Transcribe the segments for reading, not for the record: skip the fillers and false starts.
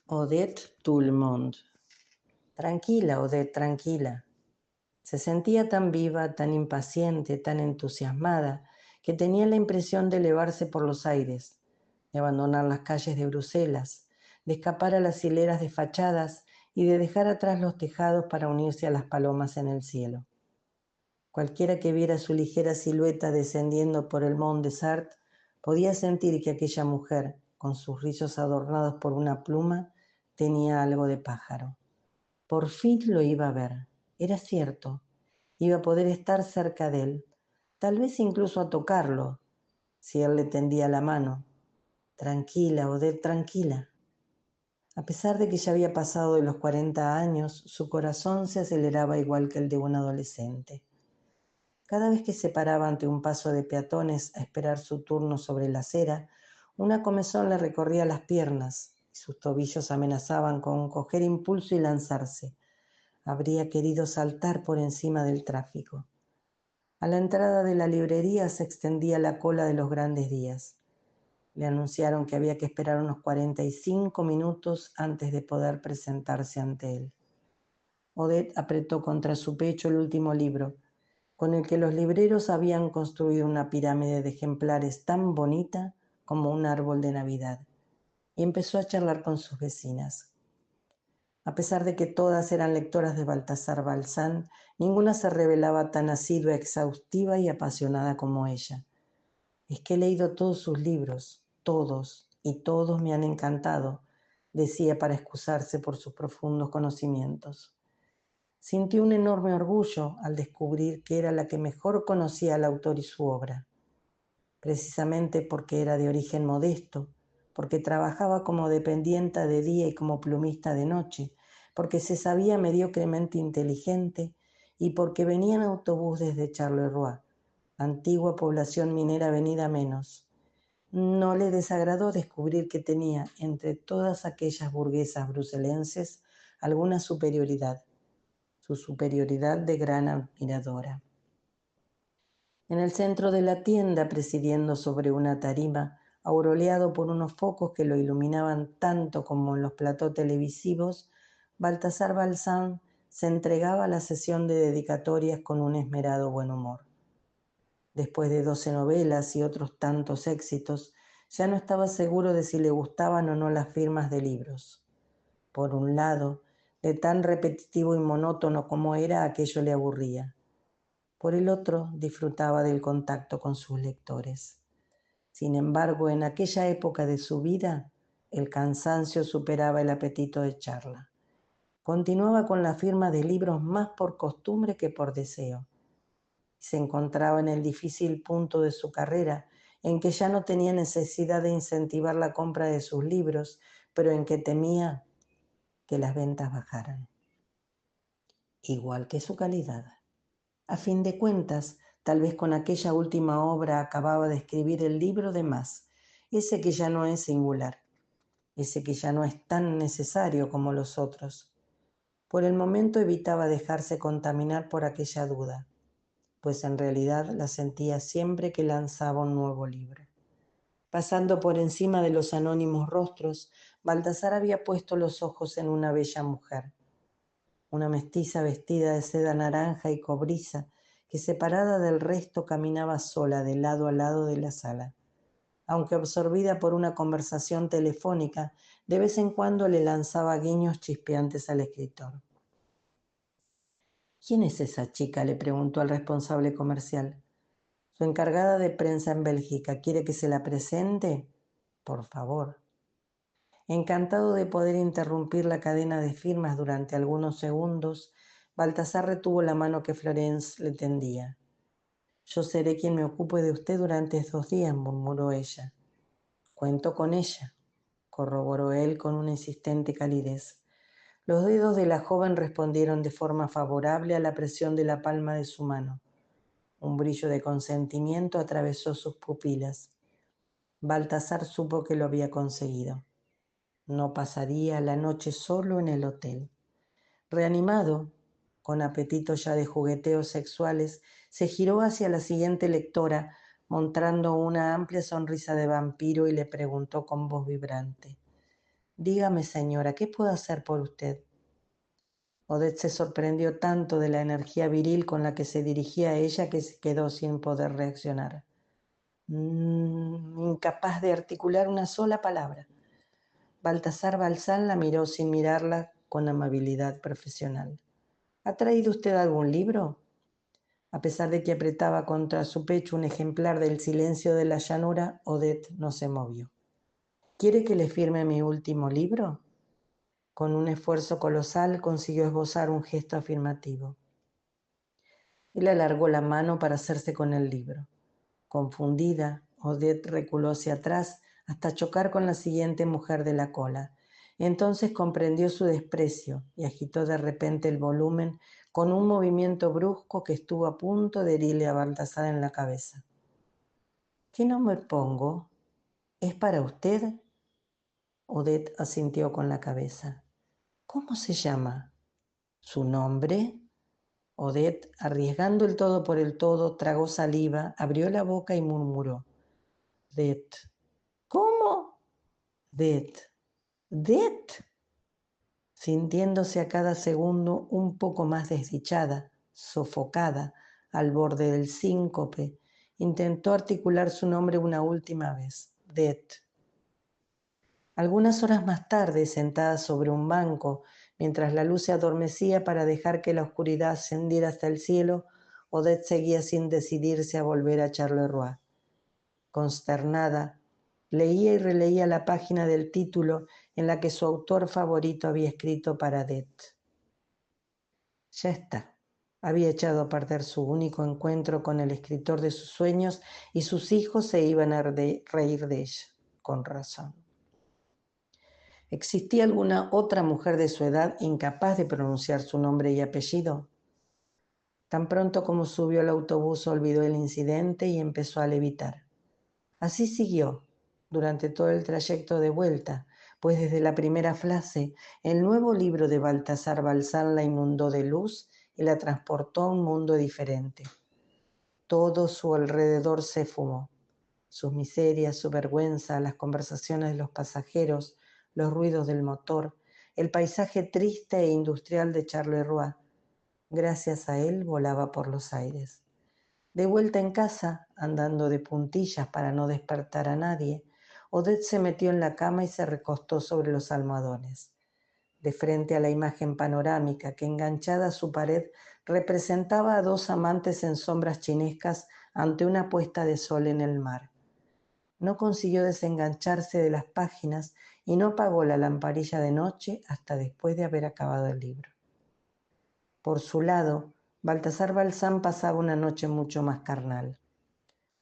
Odette Tout-le-Monde. Tranquila, Odette, tranquila. Se sentía tan viva, tan impaciente, tan entusiasmada, que tenía la impresión de elevarse por los aires, de abandonar las calles de Bruselas, de escapar a las hileras de fachadas y de dejar atrás los tejados para unirse a las palomas en el cielo. Cualquiera que viera su ligera silueta descendiendo por el Mont des Arts podía sentir que aquella mujer, con sus rizos adornados por una pluma, tenía algo de pájaro. Por fin lo iba a ver. Era cierto. Iba a poder estar cerca de él, tal vez incluso a tocarlo, si él le tendía la mano. Tranquila, Odette, tranquila. A pesar de que ya había pasado de los 40 años, su corazón se aceleraba igual que el de un adolescente. Cada vez que se paraba ante un paso de peatones a esperar su turno sobre la acera, una comezón le recorría las piernas y sus tobillos amenazaban con coger impulso y lanzarse. Habría querido saltar por encima del tráfico. A la entrada de la librería se extendía la cola de los grandes días. Le anunciaron que había que esperar unos 45 minutos antes de poder presentarse ante él. Odette apretó contra su pecho el último libro, con el que los libreros habían construido una pirámide de ejemplares tan bonita como un árbol de Navidad, y empezó a charlar con sus vecinas. A pesar de que todas eran lectoras de Baltasar Balzán, ninguna se revelaba tan asidua, exhaustiva y apasionada como ella. Es que he leído todos sus libros, todos, y todos me han encantado, decía para excusarse por sus profundos conocimientos. Sintió un enorme orgullo al descubrir que era la que mejor conocía al autor y su obra. Precisamente porque era de origen modesto, porque trabajaba como dependienta de día y como plumista de noche, porque se sabía mediocremente inteligente y porque venía en autobús desde Charleroi, antigua población minera venida menos. No le desagradó descubrir que tenía entre todas aquellas burguesas bruselenses alguna superioridad, su superioridad de gran admiradora. En el centro de la tienda, presidiendo sobre una tarima, aureoleado por unos focos que lo iluminaban tanto como en los platós televisivos, Baltasar Balzán se entregaba a la sesión de dedicatorias con un esmerado buen humor. Después de 12 novelas y otros tantos éxitos, ya no estaba seguro de si le gustaban o no las firmas de libros. Por un lado, de tan repetitivo y monótono como era, aquello le aburría. Por el otro, disfrutaba del contacto con sus lectores. Sin embargo, en aquella época de su vida, el cansancio superaba el apetito de charla. Continuaba con la firma de libros más por costumbre que por deseo. Se encontraba en el difícil punto de su carrera, en que ya no tenía necesidad de incentivar la compra de sus libros, pero en que temía que las ventas bajaran. Igual que su calidad. A fin de cuentas, tal vez con aquella última obra acababa de escribir el libro de más, ese que ya no es singular, ese que ya no es tan necesario como los otros. Por el momento evitaba dejarse contaminar por aquella duda, pues en realidad la sentía siempre que lanzaba un nuevo libro. Pasando por encima de los anónimos rostros, Baltasar había puesto los ojos en una bella mujer, una mestiza vestida de seda naranja y cobriza, que separada del resto caminaba sola de lado a lado de la sala. Aunque absorbida por una conversación telefónica, de vez en cuando le lanzaba guiños chispeantes al escritor. ¿Quién es esa chica?, le preguntó al responsable comercial. Su encargada de prensa en Bélgica. ¿Quiere que se la presente? Por favor. Encantado de poder interrumpir la cadena de firmas durante algunos segundos, Baltasar retuvo la mano que Florence le tendía. Yo seré quien me ocupe de usted durante estos días, murmuró ella. Cuento con ella, corroboró él con una insistente calidez. Los dedos de la joven respondieron de forma favorable a la presión de la palma de su mano. Un brillo de consentimiento atravesó sus pupilas. Baltasar supo que lo había conseguido. No pasaría la noche solo en el hotel. Reanimado, con apetito ya de jugueteos sexuales, se giró hacia la siguiente lectora, mostrando una amplia sonrisa de vampiro, y le preguntó con voz vibrante. Dígame, señora, ¿qué puedo hacer por usted? Odette se sorprendió tanto de la energía viril con la que se dirigía a ella que se quedó sin poder reaccionar. Incapaz de articular una sola palabra. Baltasar Balzán la miró sin mirarla con amabilidad profesional. ¿Ha traído usted algún libro? A pesar de que apretaba contra su pecho un ejemplar del Silencio de la llanura, Odette no se movió. ¿Quiere que le firme mi último libro? Con un esfuerzo colosal consiguió esbozar un gesto afirmativo. Él alargó la mano para hacerse con el libro. Confundida, Odette reculó hacia atrás hasta chocar con la siguiente mujer de la cola. Entonces comprendió su desprecio y agitó de repente el volumen con un movimiento brusco que estuvo a punto de herirle a Baltasar en la cabeza. ¿Qué nombre pongo? ¿Es para usted? Odette asintió con la cabeza. ¿Cómo se llama? ¿Su nombre? Odette, arriesgando el todo por el todo, tragó saliva, abrió la boca y murmuró. Det. ¿Cómo? Det. Det. Sintiéndose a cada segundo un poco más desdichada, sofocada, al borde del síncope, intentó articular su nombre una última vez. Det. Algunas horas más tarde, sentada sobre un banco, mientras la luz se adormecía para dejar que la oscuridad ascendiera hasta el cielo, Odette seguía sin decidirse a volver a Charleroi. Consternada, leía y releía la página del título en la que su autor favorito había escrito para Odette. Ya está. Había echado a perder su único encuentro con el escritor de sus sueños y sus hijos se iban a reír de ella, con razón. ¿Existía alguna otra mujer de su edad incapaz de pronunciar su nombre y apellido? Tan pronto como subió al autobús olvidó el incidente y empezó a levitar. Así siguió durante todo el trayecto de vuelta, pues desde la primera frase el nuevo libro de Baltasar Balzán la inundó de luz y la transportó a un mundo diferente. Todo su alrededor se fumó. Sus miserias, su vergüenza, las conversaciones de los pasajeros, los ruidos del motor, el paisaje triste e industrial de Charleroi. Gracias a él volaba por los aires. De vuelta en casa, andando de puntillas para no despertar a nadie, Odette se metió en la cama y se recostó sobre los almohadones. De frente a la imagen panorámica que, enganchada a su pared, representaba a dos amantes en sombras chinescas ante una puesta de sol en el mar. No consiguió desengancharse de las páginas y no apagó la lamparilla de noche hasta después de haber acabado el libro. Por su lado, Baltasar Balzán pasaba una noche mucho más carnal.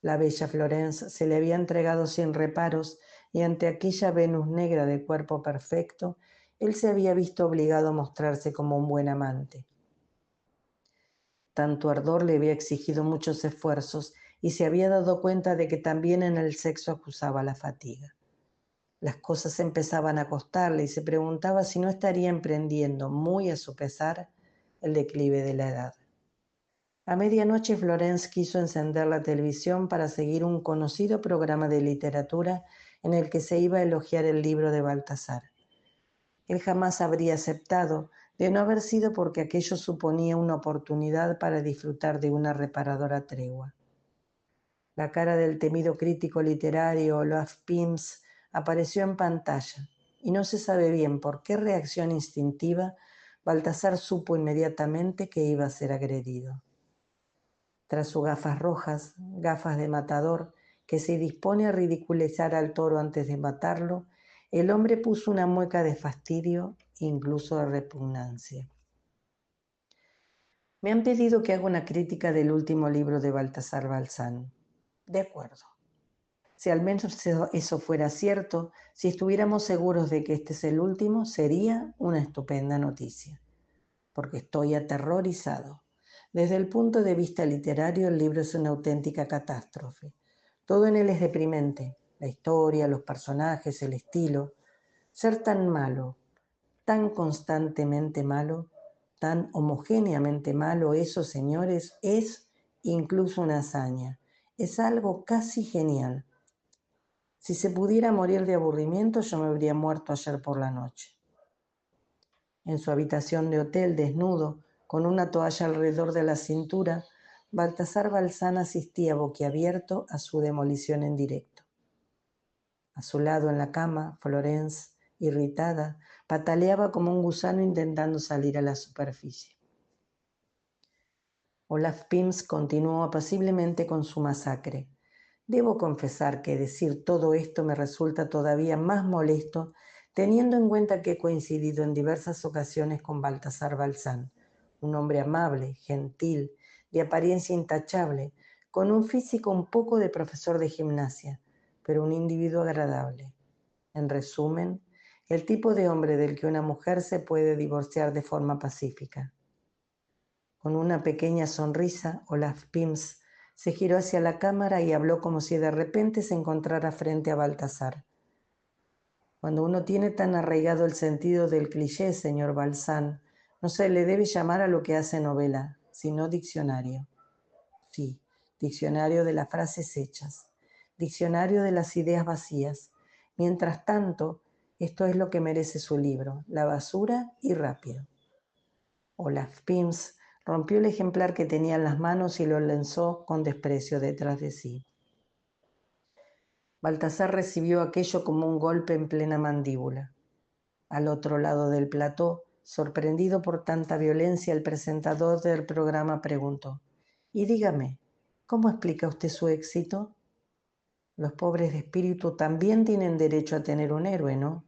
La bella Florence se le había entregado sin reparos y ante aquella Venus negra de cuerpo perfecto, él se había visto obligado a mostrarse como un buen amante. Tanto ardor le había exigido muchos esfuerzos y se había dado cuenta de que también en el sexo acusaba la fatiga. Las cosas empezaban a costarle y se preguntaba si no estaría emprendiendo, muy a su pesar, el declive de la edad. A medianoche Florence quiso encender la televisión para seguir un conocido programa de literatura en el que se iba a elogiar el libro de Baltasar. Él jamás habría aceptado, de no haber sido porque aquello suponía una oportunidad para disfrutar de una reparadora tregua. La cara del temido crítico literario Olaf Pims apareció en pantalla y no se sabe bien por qué reacción instintiva Baltasar supo inmediatamente que iba a ser agredido. Tras sus gafas rojas, gafas de matador, que se dispone a ridiculizar al toro antes de matarlo, el hombre puso una mueca de fastidio e incluso de repugnancia. Me han pedido que haga una crítica del último libro de Baltasar Balzán. De acuerdo. Si al menos eso fuera cierto, si estuviéramos seguros de que este es el último, sería una estupenda noticia. Porque estoy aterrorizado. Desde el punto de vista literario, el libro es una auténtica catástrofe. Todo en él es deprimente. La historia, los personajes, el estilo. Ser tan malo, tan constantemente malo, tan homogéneamente malo, eso, señores, es incluso una hazaña. Es algo casi genial. Si se pudiera morir de aburrimiento, yo me habría muerto ayer por la noche. En su habitación de hotel, desnudo, con una toalla alrededor de la cintura, Baltasar Balzán asistía boquiabierto a su demolición en directo. A su lado en la cama, Florence, irritada, pataleaba como un gusano intentando salir a la superficie. Olaf Pims continuó apaciblemente con su masacre. Debo confesar que decir todo esto me resulta todavía más molesto, teniendo en cuenta que he coincidido en diversas ocasiones con Baltasar Balzán, un hombre amable, gentil, de apariencia intachable, con un físico un poco de profesor de gimnasia, pero un individuo agradable. En resumen, el tipo de hombre del que una mujer se puede divorciar de forma pacífica. Con una pequeña sonrisa, Olaf Pims se giró hacia la cámara y habló como si de repente se encontrara frente a Baltasar. Cuando uno tiene tan arraigado el sentido del cliché, señor Balzán, no se le debe llamar a lo que hace novela, sino diccionario. Sí, diccionario de las frases hechas, diccionario de las ideas vacías. Mientras tanto, esto es lo que merece su libro, la basura y rápido. Olaf Pims rompió el ejemplar que tenía en las manos y lo lanzó con desprecio detrás de sí. Baltasar recibió aquello como un golpe en plena mandíbula. Al otro lado del plató, sorprendido por tanta violencia, el presentador del programa preguntó: «Y dígame, ¿cómo explica usted su éxito? Los pobres de espíritu también tienen derecho a tener un héroe, ¿no?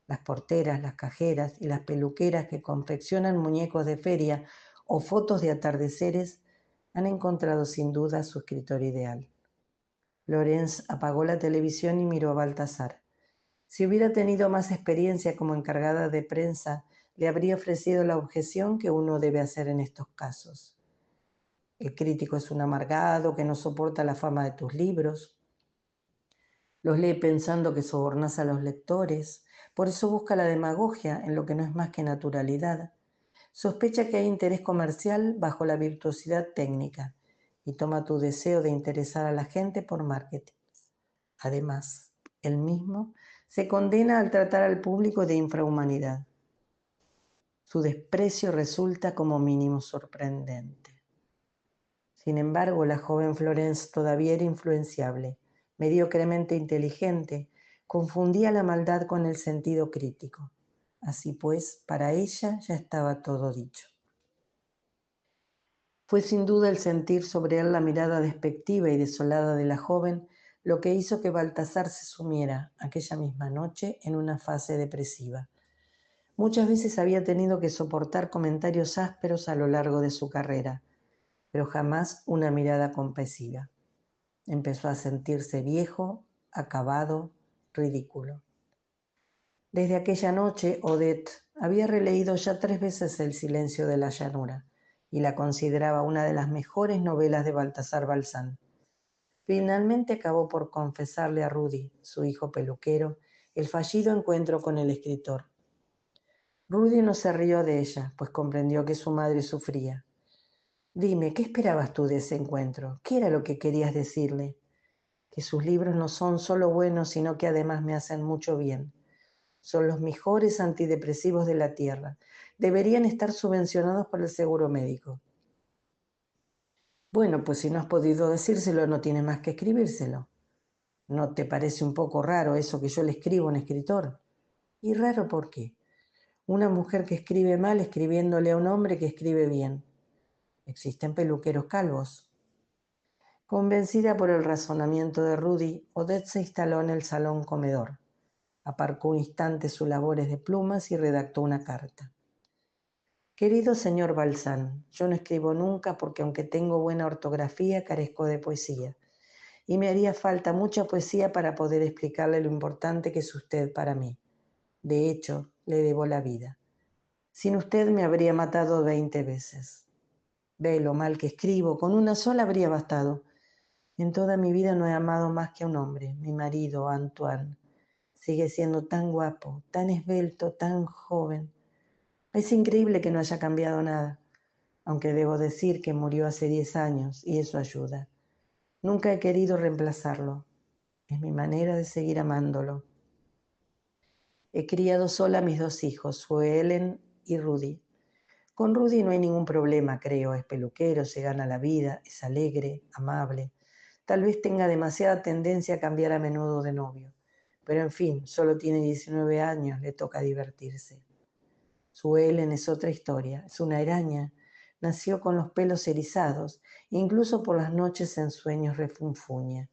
Las porteras, las cajeras y las peluqueras que confeccionan muñecos de feria o fotos de atardeceres han encontrado sin duda su escritor ideal». Lorenz apagó la televisión y miró a Baltasar. Si hubiera tenido más experiencia como encargada de prensa, le habría ofrecido la objeción que uno debe hacer en estos casos. El crítico es un amargado que no soporta la fama de tus libros. Los lee pensando que sobornas a los lectores. Por eso busca la demagogia en lo que no es más que naturalidad. Sospecha que hay interés comercial bajo la virtuosidad técnica y toma tu deseo de interesar a la gente por marketing. Además, él mismo se condena al tratar al público de infrahumanidad. Su desprecio resulta como mínimo sorprendente. Sin embargo, la joven Florence todavía era influenciable, mediocremente inteligente, confundía la maldad con el sentido crítico. Así pues, para ella ya estaba todo dicho. Fue sin duda el sentir sobre él la mirada despectiva y desolada de la joven lo que hizo que Baltasar se sumiera aquella misma noche en una fase depresiva. Muchas veces había tenido que soportar comentarios ásperos a lo largo de su carrera, pero jamás una mirada compasiva. Empezó a sentirse viejo, acabado, ridículo. Desde aquella noche, Odette había releído ya 3 veces El silencio de la llanura y la consideraba una de las mejores novelas de Baltasar Balzán. Finalmente acabó por confesarle a Rudy, su hijo peluquero, el fallido encuentro con el escritor. Rudy no se rió de ella, pues comprendió que su madre sufría. «Dime, ¿qué esperabas tú de ese encuentro? ¿Qué era lo que querías decirle?» «Que sus libros no son solo buenos, sino que además me hacen mucho bien. Son los mejores antidepresivos de la tierra. Deberían estar subvencionados por el seguro médico». «Bueno, pues si no has podido decírselo, no tienes más que escribírselo. ¿No te parece un poco raro eso que yo le escribo a un escritor?» «¿Y raro por qué? Una mujer que escribe mal escribiéndole a un hombre que escribe bien. Existen peluqueros calvos». Convencida por el razonamiento de Rudy, Odette se instaló en el salón comedor. Aparcó un instante sus labores de plumas y redactó una carta. «Querido señor Balzán, yo no escribo nunca porque aunque tengo buena ortografía, carezco de poesía. Y me haría falta mucha poesía para poder explicarle lo importante que es usted para mí. De hecho, le debo la vida. Sin usted me habría matado 20 veces. Ve lo mal que escribo, con una sola habría bastado. En toda mi vida no he amado más que a un hombre, mi marido, Antoine. Sigue siendo tan guapo, tan esbelto, tan joven. Es increíble que no haya cambiado nada, aunque debo decir que murió hace 10 años y eso ayuda. Nunca he querido reemplazarlo. Es mi manera de seguir amándolo. He criado sola a mis 2 hijos, Suelen y Rudy. Con Rudy no hay ningún problema, creo. Es peluquero, se gana la vida, es alegre, amable. Tal vez tenga demasiada tendencia a cambiar a menudo de novio. Pero en fin, solo tiene 19 años, le toca divertirse. Suelen es otra historia, es una araña. Nació con los pelos erizados, incluso por las noches en sueños refunfuña.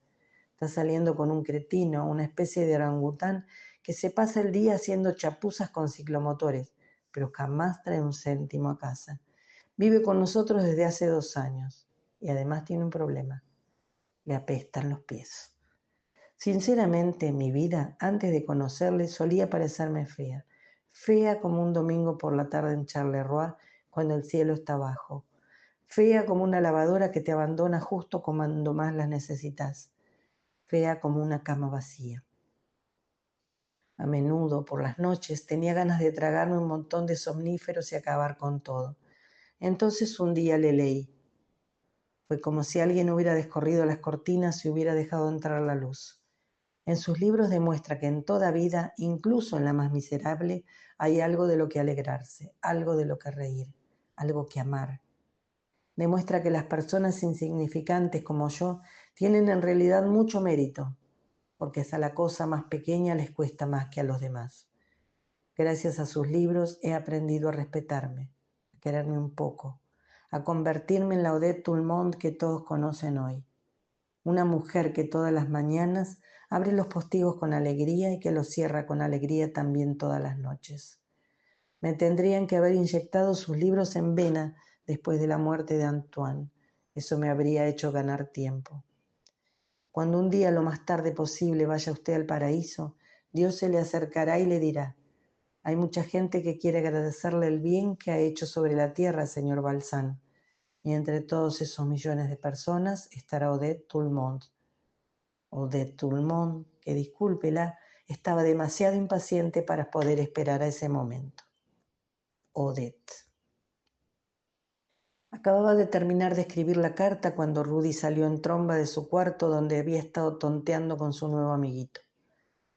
Está saliendo con un cretino, una especie de orangután que se pasa el día haciendo chapuzas con ciclomotores, pero jamás trae un céntimo a casa. Vive con nosotros desde hace 2 años y además tiene un problema. Le apestan los pies. Sinceramente, en mi vida, antes de conocerle, solía parecerme fea. Fea como un domingo por la tarde en Charleroi, cuando el cielo está bajo. Fea como una lavadora que te abandona justo cuando más la necesitas. Fea como una cama vacía. A menudo, por las noches, tenía ganas de tragarme un montón de somníferos y acabar con todo. Entonces un día le leí. Fue como si alguien hubiera descorrido las cortinas y hubiera dejado entrar la luz. En sus libros demuestra que en toda vida, incluso en la más miserable, hay algo de lo que alegrarse, algo de lo que reír, algo que amar. Demuestra que las personas insignificantes como yo tienen en realidad mucho mérito, porque hasta la cosa más pequeña les cuesta más que a los demás. Gracias a sus libros he aprendido a respetarme, a quererme un poco, a convertirme en la Odette Tulmont que todos conocen hoy. Una mujer que todas las mañanas abre los postigos con alegría y que los cierra con alegría también todas las noches. Me tendrían que haber inyectado sus libros en vena después de la muerte de Antoine. Eso me habría hecho ganar tiempo. Cuando un día lo más tarde posible vaya usted al paraíso, Dios se le acercará y le dirá: hay mucha gente que quiere agradecerle el bien que ha hecho sobre la tierra, señor Balzán. Y entre todos esos millones de personas estará Odette Tulmont. Odette Tulmont, que discúlpela, estaba demasiado impaciente para poder esperar a ese momento. Odette. Acababa de terminar de escribir la carta cuando Rudy salió en tromba de su cuarto donde había estado tonteando con su nuevo amiguito.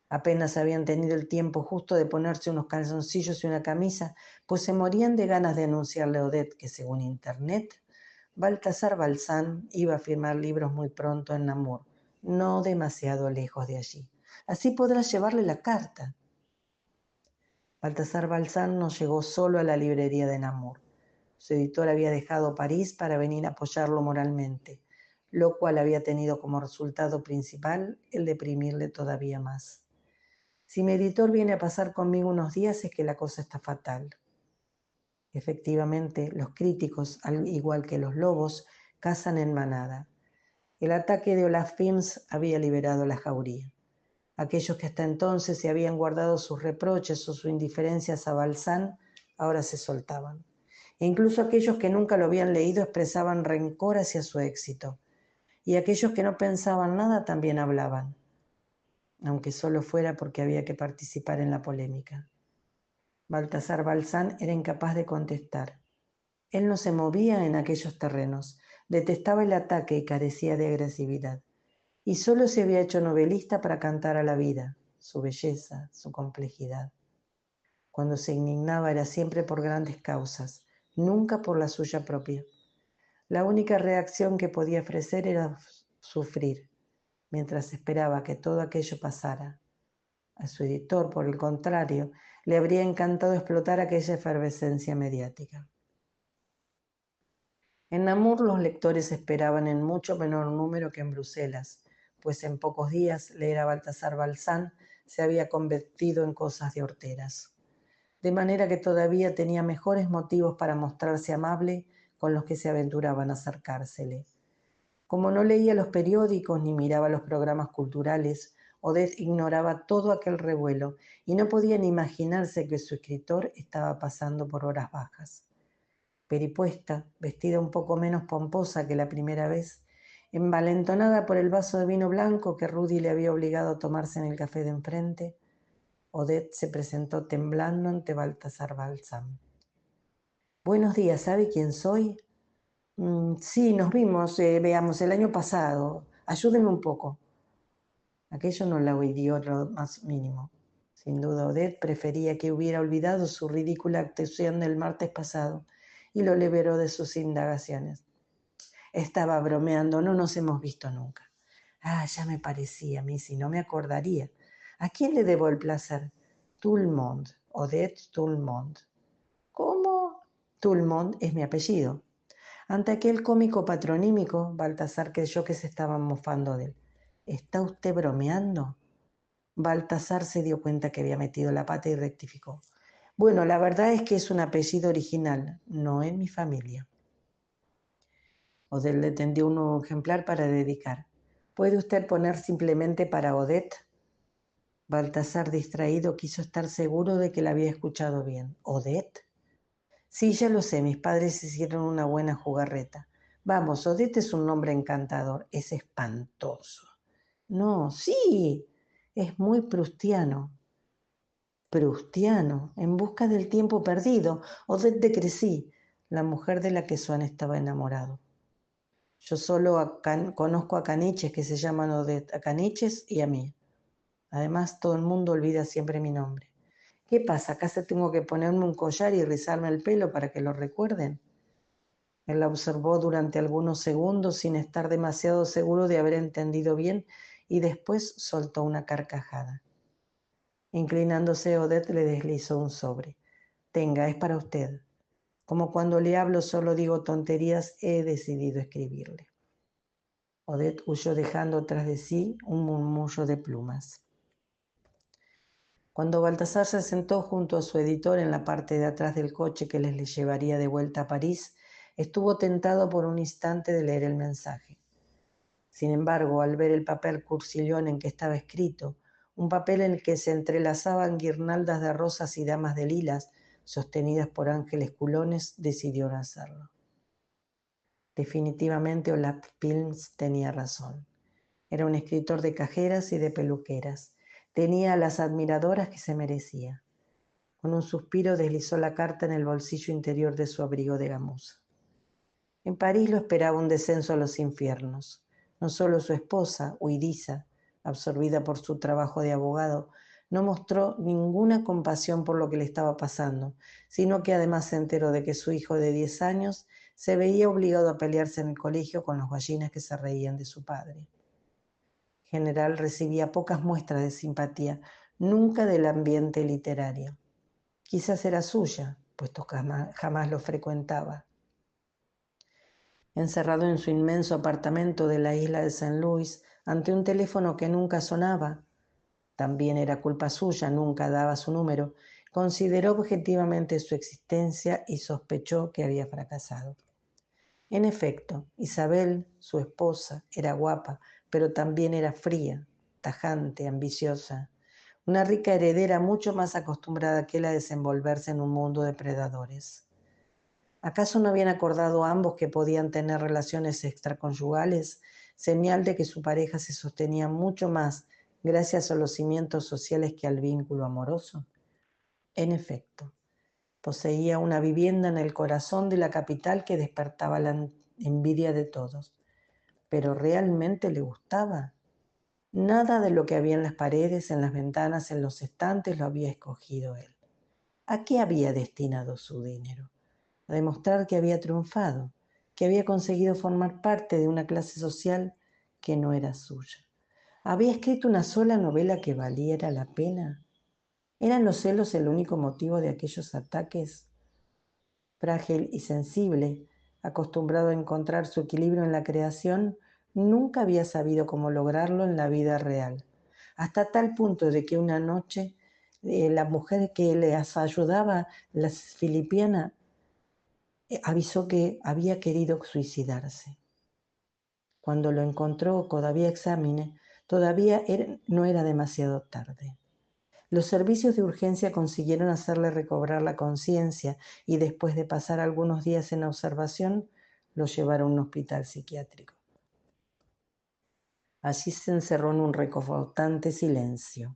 Apenas habían tenido el tiempo justo de ponerse unos calzoncillos y una camisa, pues se morían de ganas de anunciarle a Odette que, según internet, Baltasar Balzán iba a firmar libros muy pronto en Namur, no demasiado lejos de allí. Así podrás llevarle la carta. Baltasar Balzán no llegó solo a la librería de Namur. Su editor había dejado París para venir a apoyarlo moralmente, lo cual había tenido como resultado principal el deprimirle todavía más. Si mi editor viene a pasar conmigo unos días es que la cosa está fatal. Efectivamente, los críticos, al igual que los lobos, cazan en manada. El ataque de Olaf Fims había liberado la jauría. Aquellos que hasta entonces se habían guardado sus reproches o su indiferencia a Balzán, ahora se soltaban. E incluso aquellos que nunca lo habían leído expresaban rencor hacia su éxito. Y aquellos que no pensaban nada también hablaban, aunque solo fuera porque había que participar en la polémica. Baltasar Balzán era incapaz de contestar. Él no se movía en aquellos terrenos, detestaba el ataque y carecía de agresividad. Y solo se había hecho novelista para cantar a la vida, su belleza, su complejidad. Cuando se indignaba era siempre por grandes causas, nunca por la suya propia. La única reacción que podía ofrecer era sufrir, mientras esperaba que todo aquello pasara. A su editor, por el contrario, le habría encantado explotar aquella efervescencia mediática. En Namur los lectores esperaban en mucho menor número que en Bruselas, pues en pocos días leer a Baltasar Balzán se había convertido en cosas de horteras. De manera que todavía tenía mejores motivos para mostrarse amable con los que se aventuraban a acercársele. Como no leía los periódicos ni miraba los programas culturales, Odette ignoraba todo aquel revuelo y no podía ni imaginarse que su escritor estaba pasando por horas bajas. Peripuesta, vestida un poco menos pomposa que la primera vez, envalentonada por el vaso de vino blanco que Rudy le había obligado a tomarse en el café de enfrente, Odette se presentó temblando ante Baltasar Balzán. Buenos días, ¿sabe quién soy? Sí, nos vimos, veamos, el año pasado. Ayúdeme un poco. Aquello no la hirió lo más mínimo. Sin duda, Odette prefería que hubiera olvidado su ridícula actuación del martes pasado y lo liberó de sus indagaciones. Estaba bromeando, no nos hemos visto nunca. Ah, ya me parecía, Missy, no me acordaría. ¿A quién le debo el placer? Tulmont, Odette Tulmont. ¿Cómo? Tulmont es mi apellido. Ante aquel cómico patronímico, Baltasar creyó que se estaban mofando de él. ¿Está usted bromeando? Baltasar se dio cuenta que había metido la pata y rectificó. Bueno, la verdad es que es un apellido original, no en mi familia. Odette le tendió un nuevo ejemplar para dedicar. ¿Puede usted poner simplemente para Odette? Baltasar, distraído, quiso estar seguro de que la había escuchado bien. ¿Odette? Sí, ya lo sé, mis padres hicieron una buena jugarreta. Vamos, Odette es un nombre encantador, es espantoso. No, sí, es muy prustiano. Prustiano, en busca del tiempo perdido, Odette de Crecy, la mujer de la que Swann estaba enamorado. Yo solo conozco a caniches que se llaman Odette, a caniches y a mí. Además, todo el mundo olvida siempre mi nombre. ¿Qué pasa? ¿Acaso tengo que ponerme un collar y rizarme el pelo para que lo recuerden? Él la observó durante algunos segundos sin estar demasiado seguro de haber entendido bien y después soltó una carcajada. Inclinándose, Odette le deslizó un sobre. Tenga, es para usted. Como cuando le hablo solo digo tonterías, he decidido escribirle. Odette huyó dejando tras de sí un murmullo de plumas. Cuando Baltasar se sentó junto a su editor en la parte de atrás del coche que le llevaría de vuelta a París, estuvo tentado por un instante de leer el mensaje. Sin embargo, al ver el papel cursillón en que estaba escrito, un papel en el que se entrelazaban guirnaldas de rosas y damas de lilas, sostenidas por ángeles culones, decidió no hacerlo. Definitivamente Olaf Pilms tenía razón. Era un escritor de cajeras y de peluqueras. Tenía a las admiradoras que se merecía. Con un suspiro deslizó la carta en el bolsillo interior de su abrigo de gamuza. En París lo esperaba un descenso a los infiernos. No solo su esposa, huidiza, absorbida por su trabajo de abogado, no mostró ninguna compasión por lo que le estaba pasando, sino que además se enteró de que su hijo de 10 años se veía obligado a pelearse en el colegio con los gallinas que se reían de su padre. En general recibía pocas muestras de simpatía, nunca del ambiente literario. Quizás era suya, puesto que jamás lo frecuentaba. Encerrado en su inmenso apartamento de la isla de St. Louis, ante un teléfono que nunca sonaba, también era culpa suya, nunca daba su número, consideró objetivamente su existencia y sospechó que había fracasado. En efecto, Isabel, su esposa, era guapa, pero también era fría, tajante, ambiciosa, una rica heredera mucho más acostumbrada que él a desenvolverse en un mundo de predadores. ¿Acaso no habían acordado ambos que podían tener relaciones extraconyugales, señal de que su pareja se sostenía mucho más gracias a los cimientos sociales que al vínculo amoroso? En efecto, poseía una vivienda en el corazón de la capital que despertaba la envidia de todos. ¿Pero realmente le gustaba? Nada de lo que había en las paredes, en las ventanas, en los estantes lo había escogido él. ¿A qué había destinado su dinero? A demostrar que había triunfado, que había conseguido formar parte de una clase social que no era suya. ¿Había escrito una sola novela que valiera la pena? ¿Eran los celos el único motivo de aquellos ataques? Frágil y sensible, acostumbrado a encontrar su equilibrio en la creación, nunca había sabido cómo lograrlo en la vida real, hasta tal punto de que una noche la mujer que les ayudaba, la filipiana, avisó que había querido suicidarse. Cuando lo encontró todavía examine, no era demasiado tarde. Los servicios de urgencia consiguieron hacerle recobrar la conciencia y después de pasar algunos días en observación, lo llevaron a un hospital psiquiátrico. Allí se encerró en un reconfortante silencio.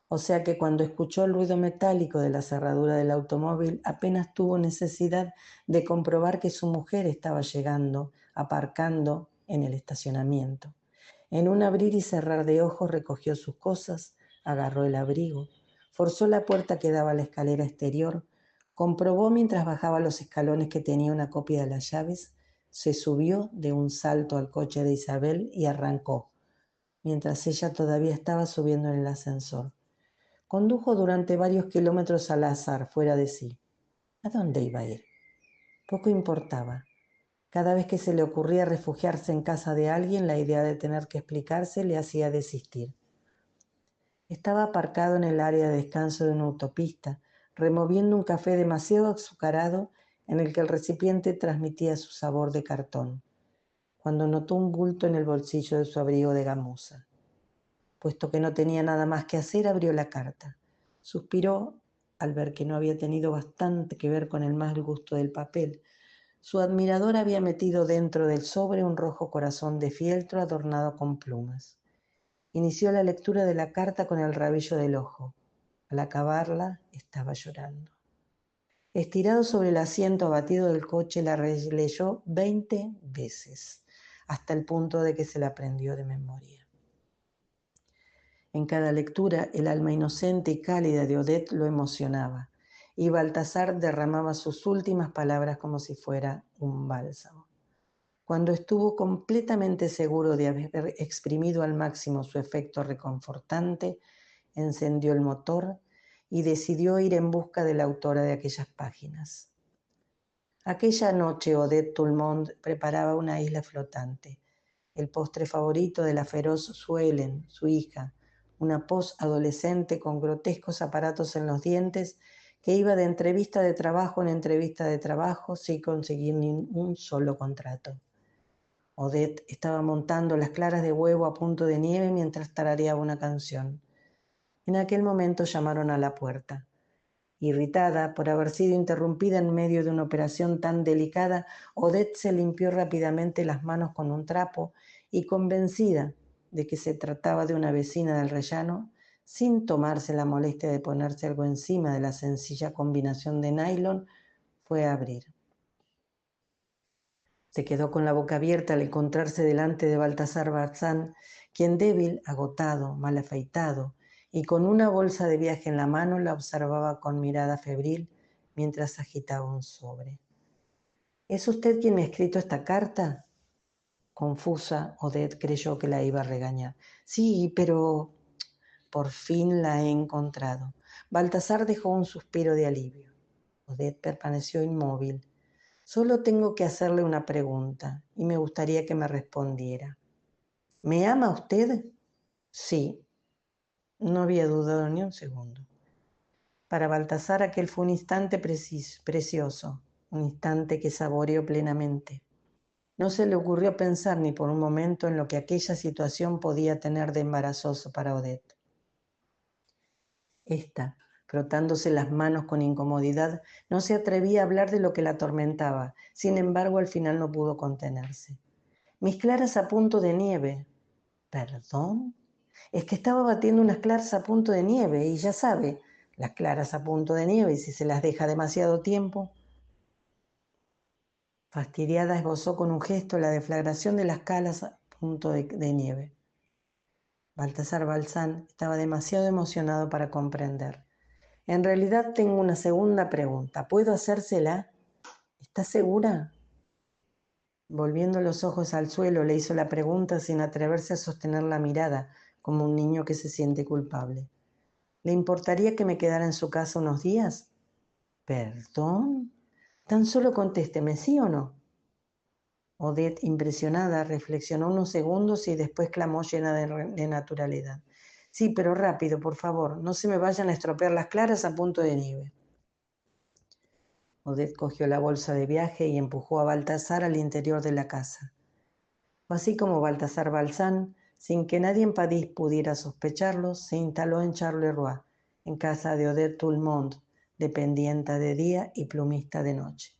O sea que cuando escuchó el ruido metálico de la cerradura del automóvil, apenas tuvo necesidad de comprobar que su mujer estaba llegando, aparcando en el estacionamiento. En un abrir y cerrar de ojos recogió sus cosas, agarró el abrigo, forzó la puerta que daba a la escalera exterior, comprobó mientras bajaba los escalones que tenía una copia de las llaves, se subió de un salto al coche de Isabel y arrancó, mientras ella todavía estaba subiendo en el ascensor. Condujo durante varios kilómetros al azar, fuera de sí. ¿A dónde iba a ir? Poco importaba. Cada vez que se le ocurría refugiarse en casa de alguien, la idea de tener que explicarse le hacía desistir. Estaba aparcado en el área de descanso de una autopista, removiendo un café demasiado azucarado en el que el recipiente transmitía su sabor de cartón, cuando notó un bulto en el bolsillo de su abrigo de gamuza. Puesto que no tenía nada más que hacer, abrió la carta. Suspiró al ver que no había tenido bastante que ver con el mal gusto del papel. Su admirador había metido dentro del sobre un rojo corazón de fieltro adornado con plumas. Inició la lectura de la carta con el rabillo del ojo. Al acabarla, estaba llorando. Estirado sobre el asiento abatido del coche, la releyó 20 veces, hasta el punto de que se la aprendió de memoria. En cada lectura, el alma inocente y cálida de Odette lo emocionaba, y Baltasar derramaba sus últimas palabras como si fuera un bálsamo. Cuando estuvo completamente seguro de haber exprimido al máximo su efecto reconfortante, encendió el motor y decidió ir en busca de la autora de aquellas páginas. Aquella noche Odette Tulmont preparaba una isla flotante, el postre favorito de la feroz Suelen, su hija, una posadolescente con grotescos aparatos en los dientes que iba de entrevista de trabajo en entrevista de trabajo sin conseguir ni un solo contrato. Odette estaba montando las claras de huevo a punto de nieve mientras tarareaba una canción. En aquel momento llamaron a la puerta. Irritada por haber sido interrumpida en medio de una operación tan delicada, Odette se limpió rápidamente las manos con un trapo y, convencida de que se trataba de una vecina del rellano, sin tomarse la molestia de ponerse algo encima de la sencilla combinación de nylon, fue a abrir. Se quedó con la boca abierta al encontrarse delante de Baltasar Bazán, quien débil, agotado, mal afeitado y con una bolsa de viaje en la mano la observaba con mirada febril mientras agitaba un sobre. ¿Es usted quien me ha escrito esta carta? Confusa, Odette creyó que la iba a regañar. Sí, pero por fin la he encontrado. Baltasar dejó un suspiro de alivio. Odette permaneció inmóvil. Solo tengo que hacerle una pregunta y me gustaría que me respondiera. ¿Me ama usted? Sí. No había dudado ni un segundo. Para Baltasar aquel fue un instante precioso, un instante que saboreó plenamente. No se le ocurrió pensar ni por un momento en lo que aquella situación podía tener de embarazoso para Odette. Esta, frotándose las manos con incomodidad, no se atrevía a hablar de lo que la atormentaba. Sin embargo, al final no pudo contenerse. Mis claras a punto de nieve. ¿Perdón? Es que estaba batiendo unas claras a punto de nieve y ya sabe, las claras a punto de nieve, y si se las deja demasiado tiempo. Fastidiada esbozó con un gesto la deflagración de las calas a punto de nieve. Baltasar Balzán estaba demasiado emocionado para comprender. En realidad tengo una segunda pregunta. ¿Puedo hacérsela? ¿Está segura? Volviendo los ojos al suelo, le hizo la pregunta sin atreverse a sostener la mirada, como un niño que se siente culpable. ¿Le importaría que me quedara en su casa unos días? ¿Perdón? Tan solo contésteme, ¿sí o no? Odette, impresionada, reflexionó unos segundos y después clamó llena de naturalidad. Sí, pero rápido, por favor, no se me vayan a estropear las claras a punto de nieve. Odette cogió la bolsa de viaje y empujó a Baltasar al interior de la casa. Fue así como Baltasar Balzán, sin que nadie en París pudiera sospecharlo, se instaló en Charleroi, en casa de Odette Tulmont, dependienta de día y plumista de noche.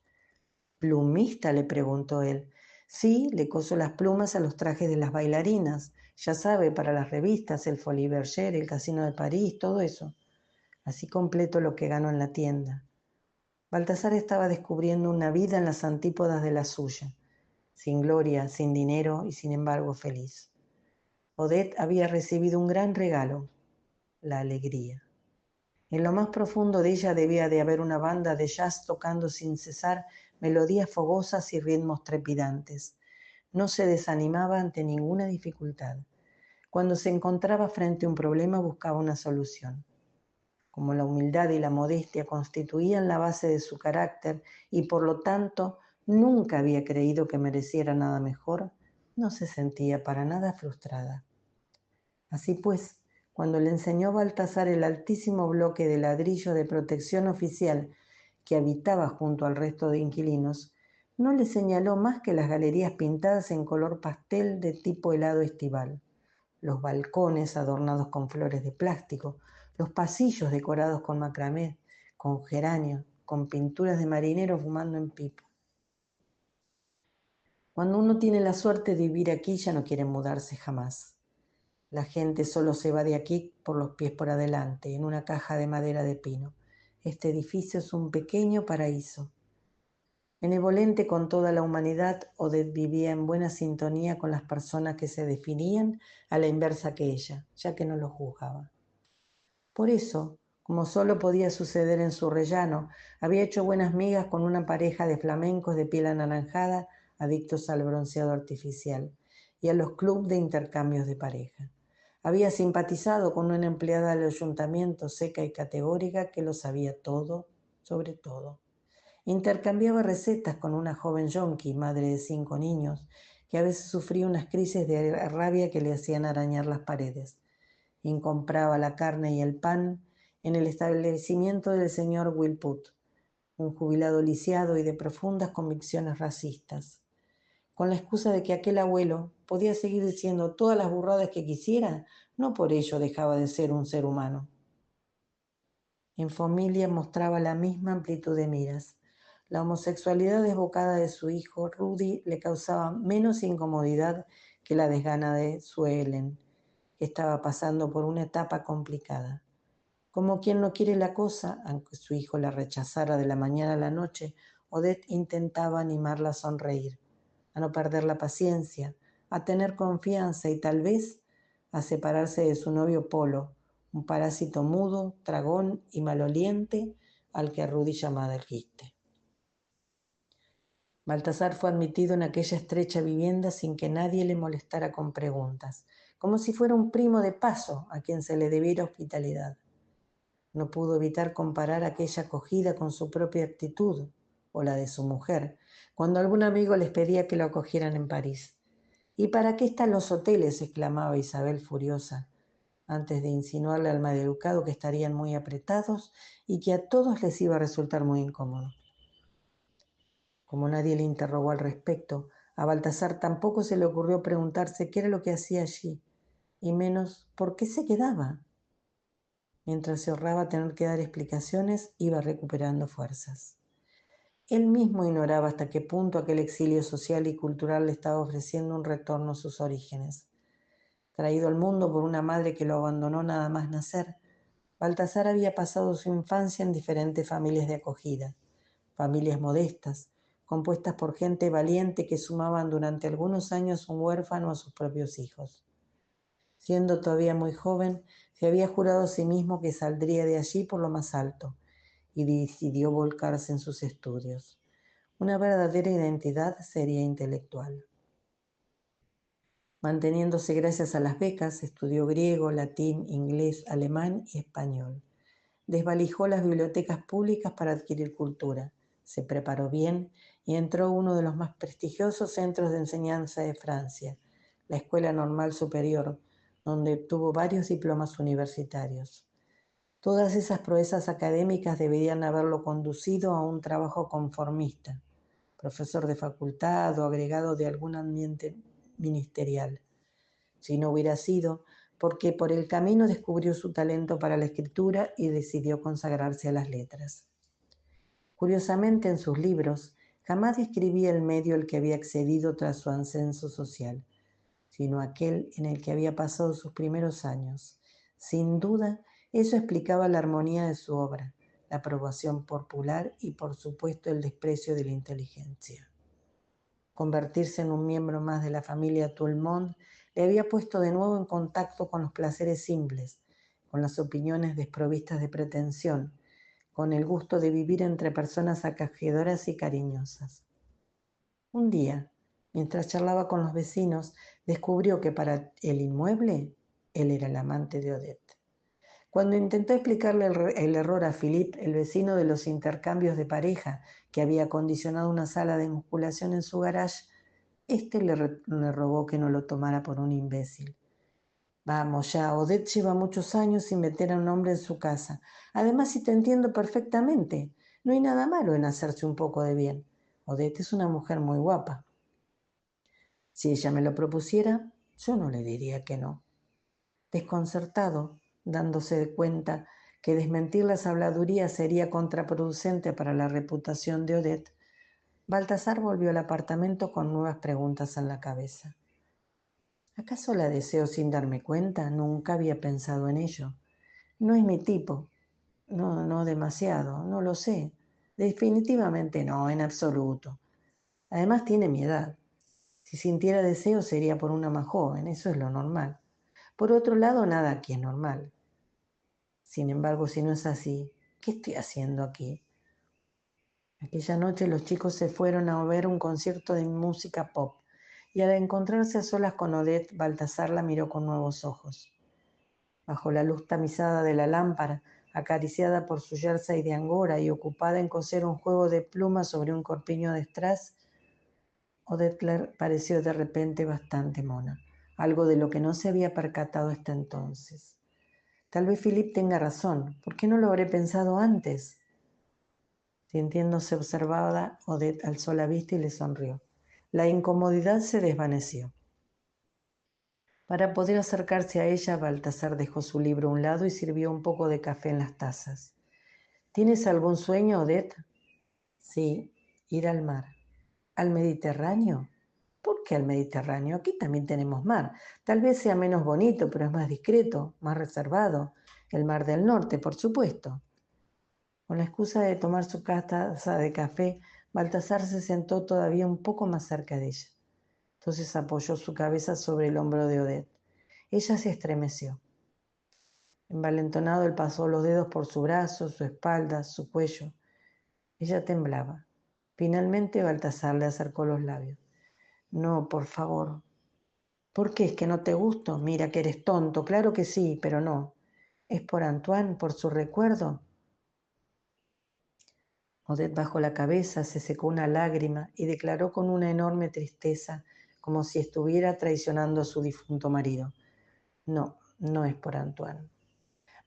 ¿Plumista?, le preguntó él. Sí, le coso las plumas a los trajes de las bailarinas, ya sabe, para las revistas, el Folies Bergère, el Casino de París, todo eso. Así completo lo que ganó en la tienda. Baltasar estaba descubriendo una vida en las antípodas de la suya, sin gloria, sin dinero y sin embargo feliz. Odette había recibido un gran regalo, la alegría. En lo más profundo de ella debía de haber una banda de jazz tocando sin cesar melodías fogosas y ritmos trepidantes. No se desanimaba ante ninguna dificultad. Cuando se encontraba frente a un problema buscaba una solución. Como la humildad y la modestia constituían la base de su carácter y por lo tanto nunca había creído que mereciera nada mejor, no se sentía para nada frustrada. Así pues, cuando le enseñó Baltasar el altísimo bloque de ladrillo de protección oficial que habitaba junto al resto de inquilinos, no le señaló más que las galerías pintadas en color pastel de tipo helado estival, los balcones adornados con flores de plástico, los pasillos decorados con macramé, con geranio, con pinturas de marineros fumando en pipa. Cuando uno tiene la suerte de vivir aquí, ya no quiere mudarse jamás. La gente solo se va de aquí por los pies por adelante, en una caja de madera de pino. Este edificio es un pequeño paraíso. Benevolente con toda la humanidad, Odette vivía en buena sintonía con las personas que se definían a la inversa que ella, ya que no lo juzgaba. Por eso, como solo podía suceder en su rellano, había hecho buenas migas con una pareja de flamencos de piel anaranjada, adictos al bronceado artificial, y a los clubes de intercambios de pareja. Había simpatizado con una empleada del ayuntamiento seca y categórica que lo sabía todo, sobre todo. Intercambiaba recetas con una joven yonki, madre de 5 niños, que a veces sufría unas crisis de rabia que le hacían arañar las paredes. Compraba la carne y el pan en el establecimiento del señor Wilput, un jubilado lisiado y de profundas convicciones racistas. Con la excusa de que aquel abuelo podía seguir diciendo todas las burradas que quisiera, no por ello dejaba de ser un ser humano. En familia mostraba la misma amplitud de miras. La homosexualidad desbocada de su hijo, Rudy, le causaba menos incomodidad que la desgana de su Ellen, que estaba pasando por una etapa complicada. Como quien no quiere la cosa, aunque su hijo la rechazara de la mañana a la noche, Odette intentaba animarla a sonreír, a no perder la paciencia, a tener confianza y tal vez a separarse de su novio Polo, un parásito mudo, tragón y maloliente al que Rudy llamaba el quiste. Baltasar fue admitido en aquella estrecha vivienda sin que nadie le molestara con preguntas, como si fuera un primo de paso a quien se le debiera hospitalidad. No pudo evitar comparar aquella acogida con su propia actitud, o la de su mujer, cuando algún amigo les pedía que lo acogieran en París. ¿Y para qué están los hoteles?, exclamaba Isabel furiosa, antes de insinuarle al maleducado que estarían muy apretados y que a todos les iba a resultar muy incómodo. Como nadie le interrogó al respecto, a Baltasar tampoco se le ocurrió preguntarse qué era lo que hacía allí, y menos por qué se quedaba. Mientras se ahorraba tener que dar explicaciones, iba recuperando fuerzas. Él mismo ignoraba hasta qué punto aquel exilio social y cultural le estaba ofreciendo un retorno a sus orígenes. Traído al mundo por una madre que lo abandonó nada más nacer, Baltasar había pasado su infancia en diferentes familias de acogida, familias modestas, compuestas por gente valiente que sumaban durante algunos años un huérfano a sus propios hijos. Siendo todavía muy joven, se había jurado a sí mismo que saldría de allí por lo más alto y decidió volcarse en sus estudios. Una verdadera identidad sería intelectual. Manteniéndose gracias a las becas, estudió griego, latín, inglés, alemán y español. Desvalijó las bibliotecas públicas para adquirir cultura, se preparó bien y entró a uno de los más prestigiosos centros de enseñanza de Francia, la Escuela Normal Superior, donde obtuvo varios diplomas universitarios. Todas esas proezas académicas deberían haberlo conducido a un trabajo conformista, profesor de facultad o agregado de algún ambiente ministerial. Si no hubiera sido porque por el camino descubrió su talento para la escritura y decidió consagrarse a las letras. Curiosamente, en sus libros jamás describía el medio al que había accedido tras su ascenso social, sino aquel en el que había pasado sus primeros años. Sin duda, eso explicaba la armonía de su obra, la aprobación popular y, por supuesto, el desprecio de la inteligencia. Convertirse en un miembro más de la familia Tout le Monde le había puesto de nuevo en contacto con los placeres simples, con las opiniones desprovistas de pretensión, con el gusto de vivir entre personas acogedoras y cariñosas. Un día, mientras charlaba con los vecinos, descubrió que para el inmueble él era el amante de Odette. Cuando intentó explicarle el error a Philippe, el vecino de los intercambios de pareja, que había acondicionado una sala de musculación en su garage, le rogó que no lo tomara por un imbécil. Vamos ya, Odette lleva muchos años sin meter a un hombre en su casa. Además, si te entiendo perfectamente, no hay nada malo en hacerse un poco de bien. Odette es una mujer muy guapa. Si ella me lo propusiera, yo no le diría que no. Desconcertado, dándose cuenta que desmentir las habladurías sería contraproducente para la reputación de Odette, Baltasar volvió al apartamento con nuevas preguntas en la cabeza. ¿Acaso la deseo sin darme cuenta? Nunca había pensado en ello. No es mi tipo. No demasiado, no lo sé. Definitivamente no, en absoluto. Además tiene mi edad. Si sintiera deseo sería por una más joven, eso es lo normal. Por otro lado, nada aquí es normal. Sin embargo, si no es así, ¿qué estoy haciendo aquí? Aquella noche los chicos se fueron a ver un concierto de música pop y al encontrarse a solas con Odette, Baltasar la miró con nuevos ojos. Bajo la luz tamizada de la lámpara, acariciada por su jersey de angora y ocupada en coser un juego de plumas sobre un corpiño de strass, Odette pareció de repente bastante mona, algo de lo que no se había percatado hasta entonces. Tal vez Philippe tenga razón. ¿Por qué no lo habré pensado antes? Sintiéndose observada, Odette alzó la vista y le sonrió. La incomodidad se desvaneció. Para poder acercarse a ella, Baltasar dejó su libro a un lado y sirvió un poco de café en las tazas. ¿Tienes algún sueño, Odette? Sí, ir al mar. ¿Al Mediterráneo? ¿Por qué al Mediterráneo? Aquí también tenemos mar. Tal vez sea menos bonito, pero es más discreto, más reservado. El mar del norte, por supuesto. Con la excusa de tomar su taza de café, Baltasar se sentó todavía un poco más cerca de ella. Entonces apoyó su cabeza sobre el hombro de Odette. Ella se estremeció. Envalentonado, él pasó los dedos por su brazo, su espalda, su cuello. Ella temblaba. Finalmente Baltasar le acercó los labios. No, por favor. ¿Por qué? ¿Es que no te gusto? Mira que eres tonto. Claro que sí, pero no. ¿Es por Antoine, por su recuerdo? Odette bajó la cabeza, se secó una lágrima y declaró con una enorme tristeza, como si estuviera traicionando a su difunto marido. No, no es por Antoine.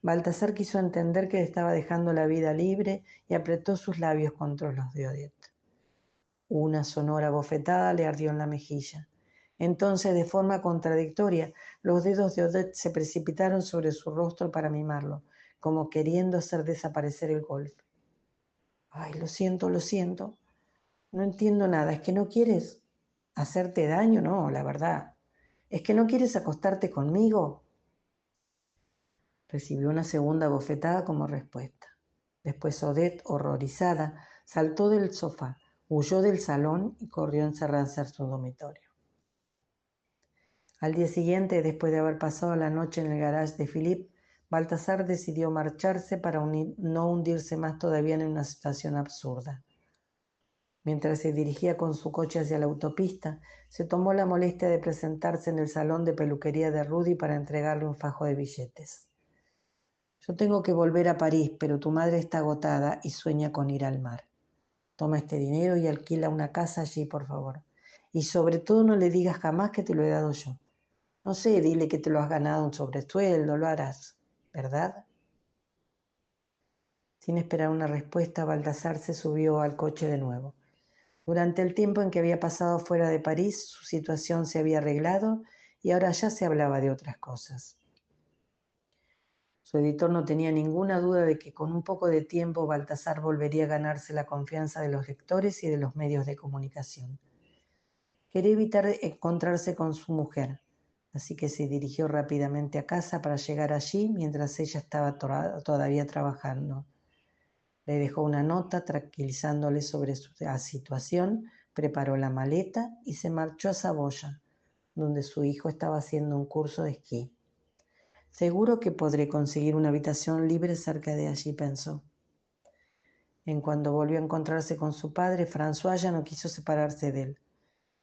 Baltasar quiso entender que le estaba dejando la vida libre y apretó sus labios contra los de Odette. Una sonora bofetada le ardió en la mejilla. Entonces, de forma contradictoria, los dedos de Odette se precipitaron sobre su rostro para mimarlo, como queriendo hacer desaparecer el golpe. Ay, lo siento, lo siento. No entiendo nada. ¿Es que no quieres hacerte daño? No, la verdad. ¿Es que no quieres acostarte conmigo? Recibió una segunda bofetada como respuesta. Después Odette, horrorizada, saltó del sofá, huyó del salón y corrió a encerrarse en su dormitorio. Al día siguiente, después de haber pasado la noche en el garage de Philippe, Baltasar decidió marcharse para no hundirse más todavía en una situación absurda. Mientras se dirigía con su coche hacia la autopista, se tomó la molestia de presentarse en el salón de peluquería de Rudy para entregarle un fajo de billetes. Yo tengo que volver a París, pero tu madre está agotada y sueña con ir al mar. Toma este dinero y alquila una casa allí, por favor. Y sobre todo no le digas jamás que te lo he dado yo. No sé, dile que te lo has ganado un sobresueldo, lo harás, ¿verdad? Sin esperar una respuesta, Baltasar se subió al coche de nuevo. Durante el tiempo en que había pasado fuera de París, su situación se había arreglado y ahora ya se hablaba de otras cosas. Su editor no tenía ninguna duda de que con un poco de tiempo Baltasar volvería a ganarse la confianza de los lectores y de los medios de comunicación. Quería evitar encontrarse con su mujer, así que se dirigió rápidamente a casa para llegar allí mientras ella estaba todavía trabajando. Le dejó una nota tranquilizándole sobre la situación, preparó la maleta y se marchó a Saboya, donde su hijo estaba haciendo un curso de esquí. Seguro que podré conseguir una habitación libre cerca de allí, pensó. En cuanto volvió a encontrarse con su padre, François ya no quiso separarse de él.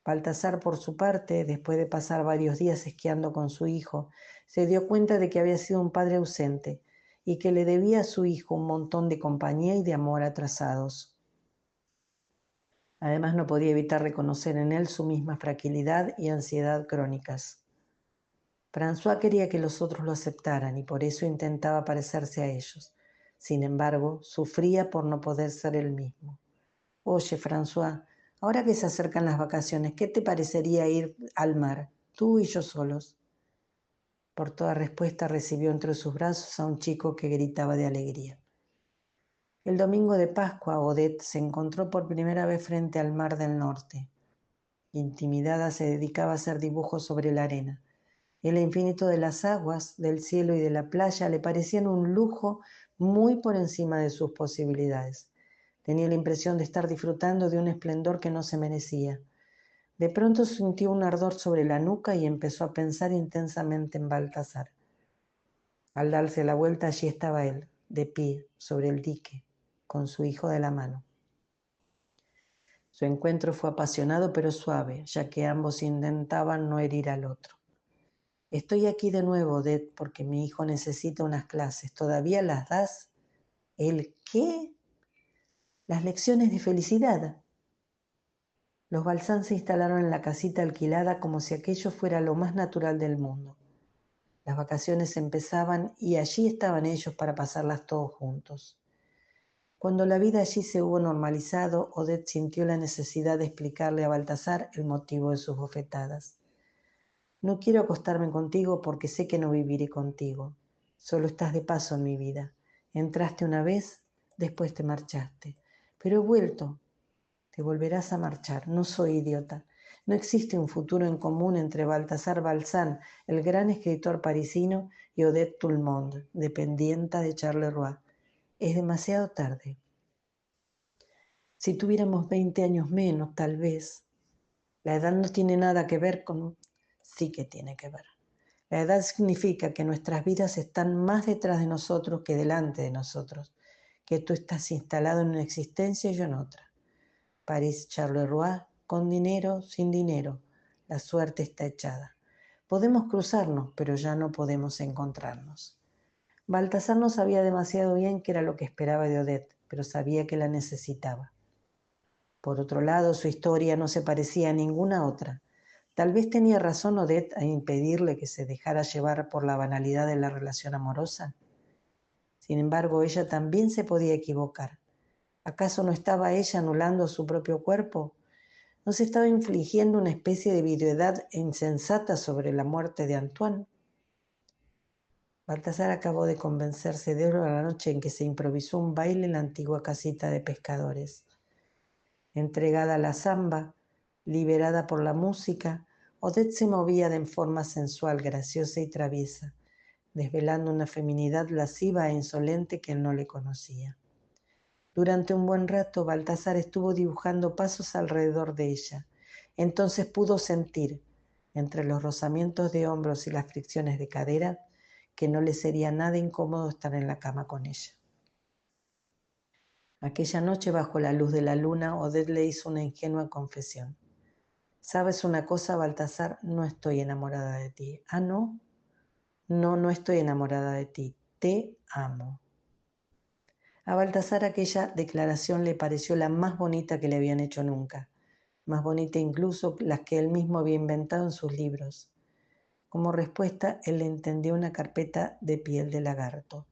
Baltasar, por su parte, después de pasar varios días esquiando con su hijo, se dio cuenta de que había sido un padre ausente y que le debía a su hijo un montón de compañía y de amor atrasados. Además, no podía evitar reconocer en él su misma fragilidad y ansiedad crónicas. François quería que los otros lo aceptaran y por eso intentaba parecerse a ellos. Sin embargo, sufría por no poder ser él mismo. Oye, François, ahora que se acercan las vacaciones, ¿qué te parecería ir al mar, tú y yo solos? Por toda respuesta recibió entre sus brazos a un chico que gritaba de alegría. El domingo de Pascua, Odette se encontró por primera vez frente al mar del norte. Intimidada, se dedicaba a hacer dibujos sobre la arena. El infinito de las aguas, del cielo y de la playa le parecían un lujo muy por encima de sus posibilidades. Tenía la impresión de estar disfrutando de un esplendor que no se merecía. De pronto sintió un ardor sobre la nuca y empezó a pensar intensamente en Baltasar. Al darse la vuelta, allí estaba él, de pie, sobre el dique, con su hijo de la mano. Su encuentro fue apasionado pero suave, ya que ambos intentaban no herir al otro. Estoy aquí de nuevo, Odette, porque mi hijo necesita unas clases. ¿Todavía las das? ¿El qué? Las lecciones de felicidad. Los Balsán se instalaron en la casita alquilada como si aquello fuera lo más natural del mundo. Las vacaciones empezaban y allí estaban ellos para pasarlas todos juntos. Cuando la vida allí se hubo normalizado, Odette sintió la necesidad de explicarle a Baltasar el motivo de sus bofetadas. No quiero acostarme contigo porque sé que no viviré contigo. Solo estás de paso en mi vida. Entraste una vez, después te marchaste. Pero he vuelto. Te volverás a marchar. No soy idiota. No existe un futuro en común entre Baltasar Balzán, el gran escritor parisino, y Odette Tout-le-Monde, dependienta de Charleroi. Es demasiado tarde. Si tuviéramos 20 años menos, tal vez. La edad no tiene nada que ver con... Sí que tiene que ver. La edad significa que nuestras vidas están más detrás de nosotros que delante de nosotros, que tú estás instalado en una existencia y yo en otra. París, Charleroi, con dinero, sin dinero, la suerte está echada. Podemos cruzarnos, pero ya no podemos encontrarnos. Baltasar no sabía demasiado bien qué era lo que esperaba de Odette, pero sabía que la necesitaba. Por otro lado, su historia no se parecía a ninguna otra. Tal vez tenía razón Odette a impedirle que se dejara llevar por la banalidad de la relación amorosa. Sin embargo, ella también se podía equivocar. ¿Acaso no estaba ella anulando su propio cuerpo? ¿No se estaba infligiendo una especie de viudedad insensata sobre la muerte de Antoine? Baltasar acabó de convencerse de oro a la noche en que se improvisó un baile en la antigua casita de pescadores. Entregada a la zamba, liberada por la música, Odette se movía de forma sensual, graciosa y traviesa, desvelando una feminidad lasciva e insolente que él no le conocía. Durante un buen rato, Baltasar estuvo dibujando pasos alrededor de ella. Entonces pudo sentir, entre los rozamientos de hombros y las fricciones de cadera, que no le sería nada incómodo estar en la cama con ella. Aquella noche, bajo la luz de la luna, Odette le hizo una ingenua confesión. ¿Sabes una cosa, Baltasar? No estoy enamorada de ti. ¿Ah, no? No, no estoy enamorada de ti. Te amo. A Baltasar aquella declaración le pareció la más bonita que le habían hecho nunca, más bonita incluso las que él mismo había inventado en sus libros. Como respuesta, él le entendió una carpeta de piel de lagarto.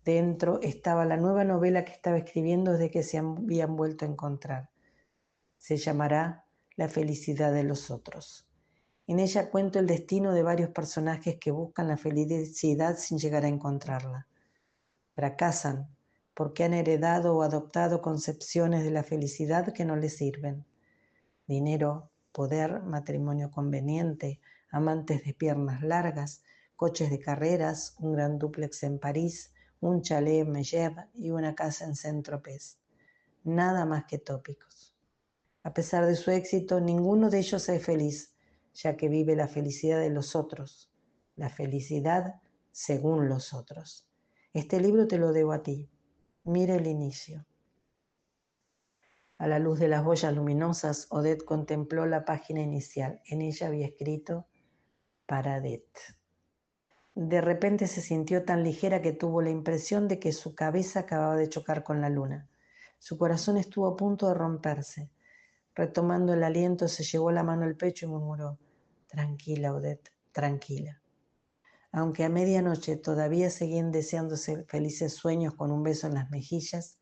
Dentro estaba la nueva novela que estaba escribiendo desde que se habían vuelto a encontrar. Se llamará La felicidad de los otros. En ella cuento el destino de varios personajes que buscan la felicidad sin llegar a encontrarla. Fracasan porque han heredado o adoptado concepciones de la felicidad que no les sirven. Dinero, poder, matrimonio conveniente, amantes de piernas largas, coches de carreras, un gran dúplex en París, un chalet en Megève y una casa en Saint-Tropez. Nada más que tópicos. A pesar de su éxito, ninguno de ellos es feliz, ya que vive la felicidad de los otros, la felicidad según los otros. Este libro te lo debo a ti. Mira el inicio. A la luz de las ollas luminosas, Odette contempló la página inicial. En ella había escrito para Odette. De repente se sintió tan ligera que tuvo la impresión de que su cabeza acababa de chocar con la luna. Su corazón estuvo a punto de romperse. Retomando el aliento, se llevó la mano al pecho y murmuró: tranquila, Odette, tranquila. Aunque a medianoche todavía seguían deseándose felices sueños con un beso en las mejillas,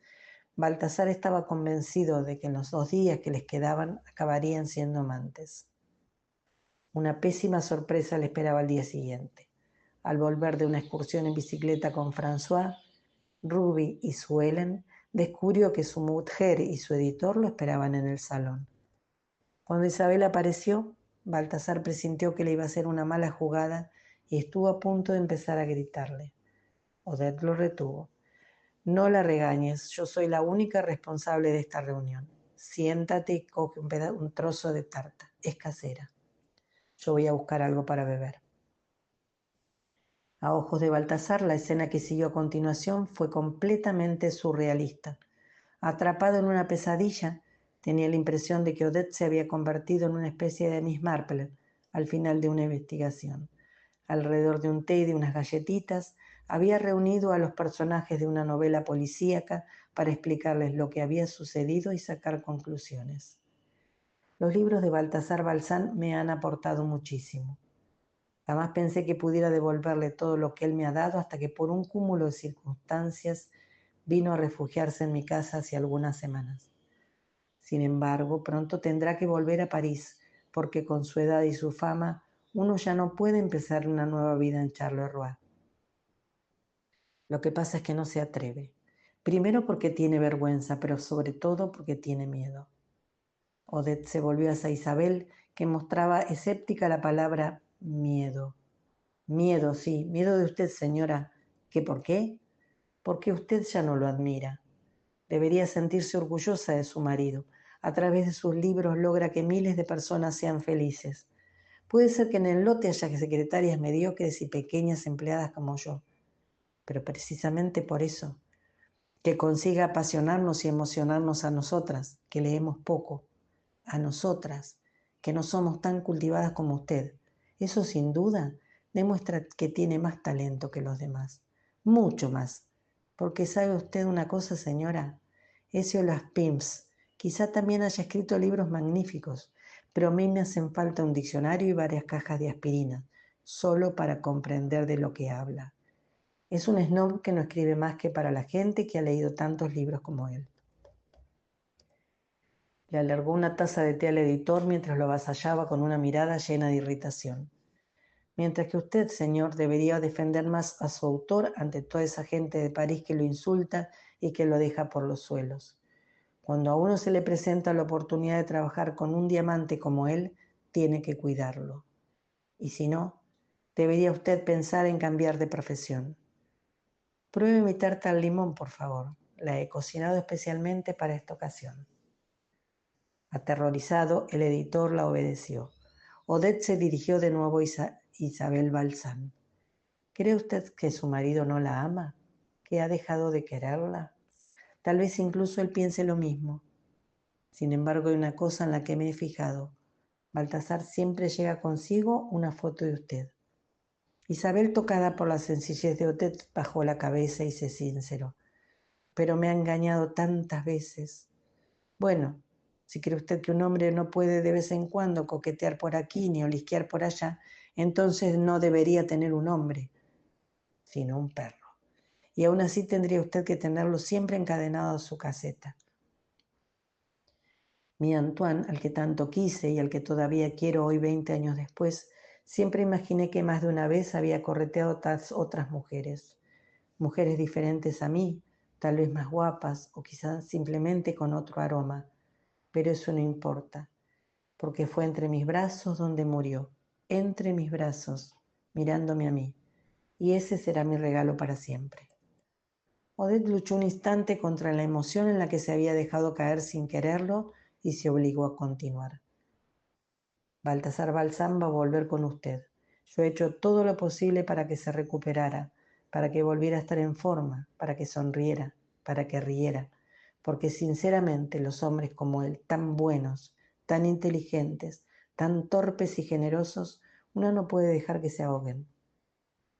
Baltasar estaba convencido de que en los 2 días que les quedaban acabarían siendo amantes. Una pésima sorpresa le esperaba al día siguiente. Al volver de una excursión en bicicleta con François, Ruby y su Helen, descubrió que su mujer y su editor lo esperaban en el salón. Cuando Isabel apareció, Baltasar presintió que le iba a hacer una mala jugada y estuvo a punto de empezar a gritarle. Odette lo retuvo. No la regañes, yo soy la única responsable de esta reunión. Siéntate y coge un trozo de tarta, es casera. Yo voy a buscar algo para beber. A ojos de Baltasar, la escena que siguió a continuación fue completamente surrealista. Atrapado en una pesadilla, tenía la impresión de que Odette se había convertido en una especie de Miss Marple al final de una investigación. Alrededor de un té y de unas galletitas, había reunido a los personajes de una novela policíaca para explicarles lo que había sucedido y sacar conclusiones. Los libros de Baltasar Balsán me han aportado muchísimo. Jamás pensé que pudiera devolverle todo lo que él me ha dado hasta que por un cúmulo de circunstancias vino a refugiarse en mi casa hace algunas semanas. Sin embargo, pronto tendrá que volver a París, porque con su edad y su fama, uno ya no puede empezar una nueva vida en Charleroi. Lo que pasa es que no se atreve. Primero porque tiene vergüenza, pero sobre todo porque tiene miedo. Odette se volvió hacia Isabel, que mostraba escéptica la palabra miedo. Miedo, sí, miedo de usted, señora. ¿Qué por qué? Porque usted ya no lo admira. Debería sentirse orgullosa de su marido. A través de sus libros logra que miles de personas sean felices. Puede ser que en el lote haya secretarias mediocres y pequeñas empleadas como yo, pero precisamente por eso, que consiga apasionarnos y emocionarnos a nosotras, que leemos poco, a nosotras, que no somos tan cultivadas como usted. Eso sin duda demuestra que tiene más talento que los demás, mucho más, porque sabe usted una cosa, señora, ese Olas Pimps quizá también haya escrito libros magníficos, pero a mí me hacen falta un diccionario y varias cajas de aspirina, solo para comprender de lo que habla. Es un snob que no escribe más que para la gente que ha leído tantos libros como él. Le alargó una taza de té al editor mientras lo avasallaba con una mirada llena de irritación. Mientras que usted, señor, debería defender más a su autor ante toda esa gente de París que lo insulta y que lo deja por los suelos. Cuando a uno se le presenta la oportunidad de trabajar con un diamante como él, tiene que cuidarlo. Y si no, debería usted pensar en cambiar de profesión. Pruebe mi tarta al limón, por favor. La he cocinado especialmente para esta ocasión. Aterrorizado, el editor la obedeció. Odette se dirigió de nuevo a Isabel Balsán. ¿Cree usted que su marido no la ama? ¿Que ha dejado de quererla? Tal vez incluso él piense lo mismo. Sin embargo, hay una cosa en la que me he fijado. Baltasar siempre lleva consigo una foto de usted. Isabel, tocada por la sencillez de Odette, bajó la cabeza y se sinceró. Pero me ha engañado tantas veces. Bueno, si cree usted que un hombre no puede de vez en cuando coquetear por aquí ni olisquear por allá, entonces no debería tener un hombre, sino un perro. Y aún así tendría usted que tenerlo siempre encadenado a su caseta. Mi Antoine, al que tanto quise y al que todavía quiero hoy 20 años después, siempre imaginé que más de una vez había correteado otras mujeres diferentes a mí, tal vez más guapas o quizás simplemente con otro aroma, pero eso no importa, porque fue entre mis brazos donde murió, entre mis brazos, mirándome a mí, y ese será mi regalo para siempre. Odette luchó un instante contra la emoción en la que se había dejado caer sin quererlo y se obligó a continuar. Baltasar Balsam va a volver con usted. Yo he hecho todo lo posible para que se recuperara, para que volviera a estar en forma, para que sonriera, para que riera, porque sinceramente los hombres como él, tan buenos, tan inteligentes, tan torpes y generosos, uno no puede dejar que se ahoguen.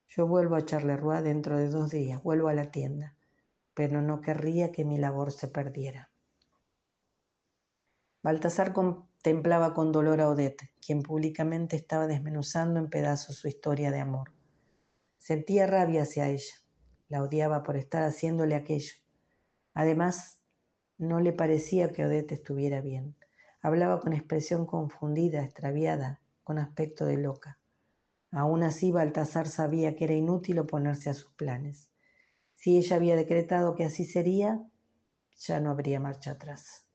Yo vuelvo a Charleroi dentro de 2 días, vuelvo a la tienda, pero no querría que mi labor se perdiera. Baltasar contemplaba con dolor a Odette, quien públicamente estaba desmenuzando en pedazos su historia de amor. Sentía rabia hacia ella, la odiaba por estar haciéndole aquello. Además, no le parecía que Odette estuviera bien. Hablaba con expresión confundida, extraviada, con aspecto de loca. Aún así, Baltasar sabía que era inútil oponerse a sus planes. Si ella había decretado que así sería, ya no habría marcha atrás.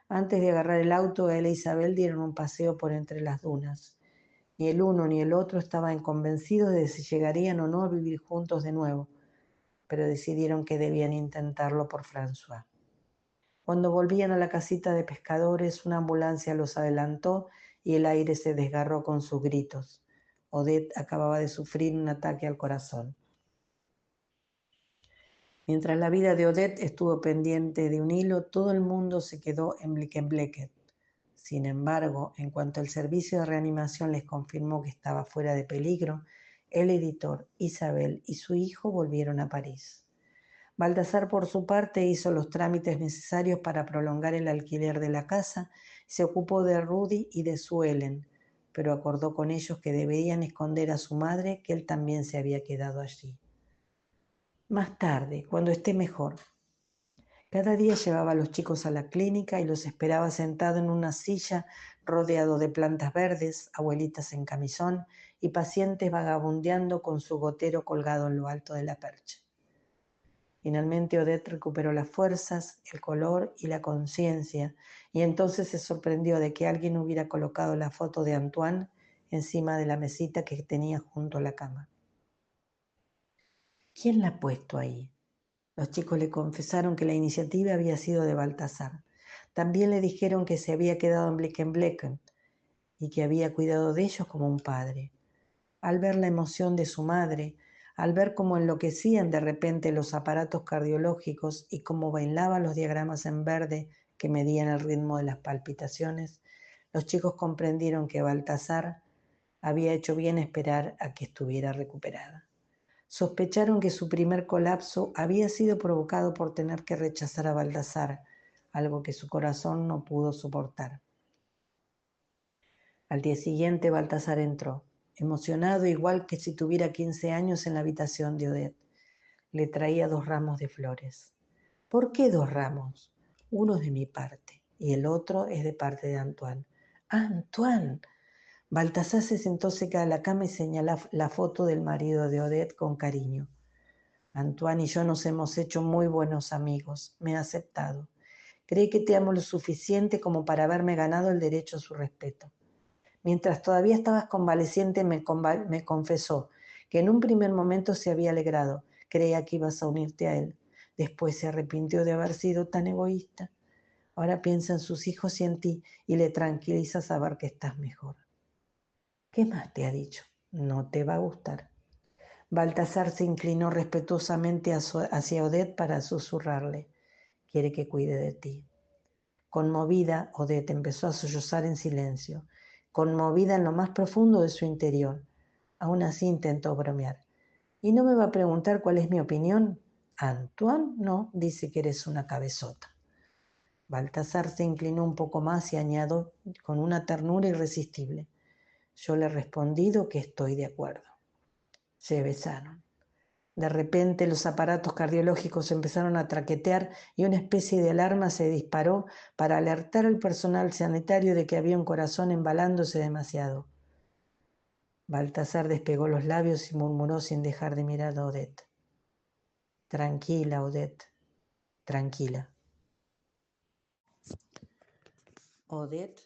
Antes de agarrar el auto, él e Isabel dieron un paseo por entre las dunas. Ni el uno ni el otro estaban convencidos de si llegarían o no a vivir juntos de nuevo, pero decidieron que debían intentarlo por François. Cuando volvían a la casita de pescadores, una ambulancia los adelantó y el aire se desgarró con sus gritos. Odette acababa de sufrir un ataque al corazón. Mientras la vida de Odette estuvo pendiente de un hilo, todo el mundo se quedó en Blickenblecket. Sin embargo, en cuanto el servicio de reanimación les confirmó que estaba fuera de peligro, el editor, Isabel y su hijo volvieron a París. Baltasar, por su parte, hizo los trámites necesarios para prolongar el alquiler de la casa, se ocupó de Rudy y de Sue Ellen, pero acordó con ellos que deberían esconder a su madre, que él también se había quedado allí. Más tarde, cuando esté mejor. Cada día llevaba a los chicos a la clínica y los esperaba sentado en una silla rodeado de plantas verdes, abuelitas en camisón y pacientes vagabundeando con su gotero colgado en lo alto de la percha. Finalmente Odette recuperó las fuerzas, el color y la conciencia, y entonces se sorprendió de que alguien hubiera colocado la foto de Antoine encima de la mesita que tenía junto a la cama. ¿Quién la ha puesto ahí? Los chicos le confesaron que la iniciativa había sido de Baltasar. También le dijeron que se había quedado en Blickenblecken y que había cuidado de ellos como un padre. Al ver la emoción de su madre, al ver cómo enloquecían de repente los aparatos cardiológicos y cómo bailaban los diagramas en verde que medían el ritmo de las palpitaciones, los chicos comprendieron que Baltasar había hecho bien esperar a que estuviera recuperada. Sospecharon que su primer colapso había sido provocado por tener que rechazar a Baltasar, algo que su corazón no pudo soportar. Al día siguiente Baltasar entró, emocionado igual que si tuviera 15 años en la habitación de Odette. Le traía 2 ramos de flores. ¿Por qué 2 ramos? Uno es de mi parte y el otro es de parte de Antoine. ¡Ah, Antoine! Baltasar se sentó cerca de la cama y señaló la foto del marido de Odette con cariño. Antoine y yo nos hemos hecho muy buenos amigos. Me ha aceptado. Cree que te amo lo suficiente como para haberme ganado el derecho a su respeto. Mientras todavía estabas convaleciente, me confesó que en un primer momento se había alegrado. Creía que ibas a unirte a él. Después se arrepintió de haber sido tan egoísta. Ahora piensa en sus hijos y en ti y le tranquiliza saber que estás mejor. ¿Qué más te ha dicho? No te va a gustar. Baltasar se inclinó respetuosamente hacia Odette para susurrarle. Quiere que cuide de ti. Conmovida, Odette empezó a sollozar en silencio, conmovida en lo más profundo de su interior. Aún así intentó bromear. ¿Y no me va a preguntar cuál es mi opinión? Antoine no, dice que eres una cabezota. Baltasar se inclinó un poco más y añadió con una ternura irresistible. Yo le he respondido que estoy de acuerdo. Se besaron. De repente los aparatos cardiológicos empezaron a traquetear y una especie de alarma se disparó para alertar al personal sanitario de que había un corazón embalándose demasiado. Baltasar despegó los labios y murmuró sin dejar de mirar a Odette. Tranquila, Odette, tranquila. Odette